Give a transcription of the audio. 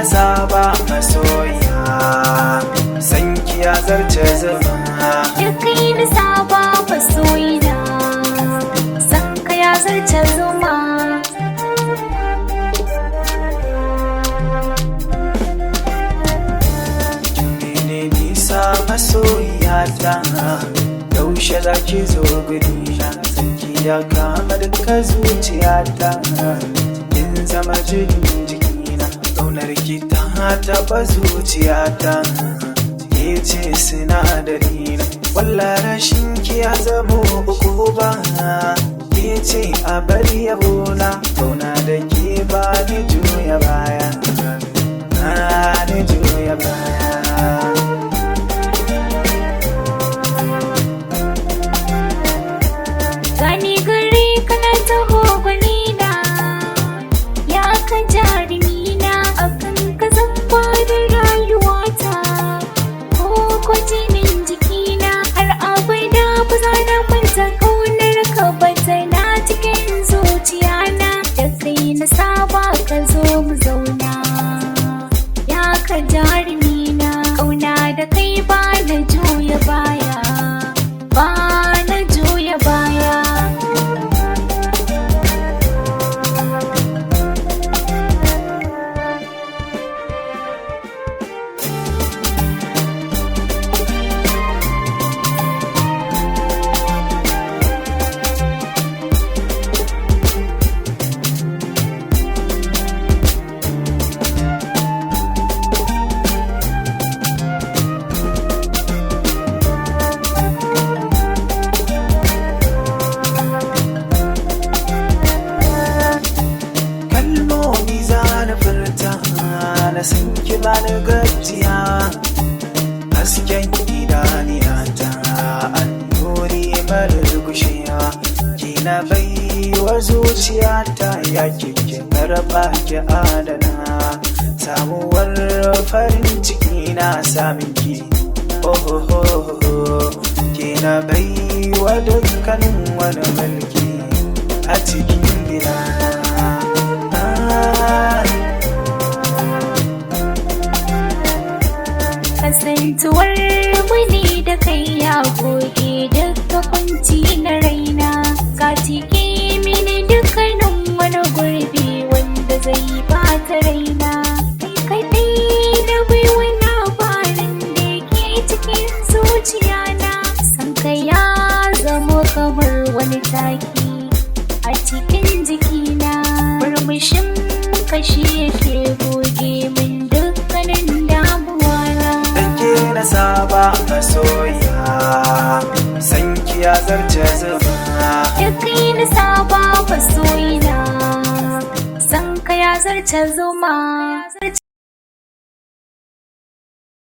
na saba masoya, san ki ya zarce zuma. Da kai na saba masoyina, san ka ya zarce zuma. Mene nisa masoyata, yaushe za ki zo gurina? San ki ya kama duka zuciyata, kin zama jirgin jikina. Ƙaunar ki ta taɓa zuciyata, ke ce sinadarina. Wallah rashin ki ya zamo ukuba, ke ce a bari yabona. Kauna da ke ba ni juya baya, ni juya baya. Gani gari kana taho gwanina, ya ka jarumina, akan ka zan bada rayuwata. Ko jinin jikina har abada ba za na manta ƙaunar ka ba, tana cikin zuciyana. Da kai na saba ka zo mu zauna, ya ka jarumina. Ƙauna da kai ba na juya baya, ba na juya baya. Na san ki ba da gajiya, hasken idaniyata annuri marar gushewa. Ki na baiwa zuciyata, ya kike karɓa ki adana. Samuwar farin ciki na samun ki, oh ki na baiwa dukkanin wani mulki a cikin gidana. Kasantuwar muni da kai ya goge duka kunci na raina, ka cike mini dukkanin wani gurbi wanda zai bata raina. Kai kaɗai da baiwa labarin da ke cikin zuciyana, san ka ya zamo kamar wani taki a cikin jikina. Murmushin kashi yake goge min dukkanin damuwa. Na saba masoya, san ki ya zarce zuma. Da kai na saba masoyina, san ka ya zarce zuma.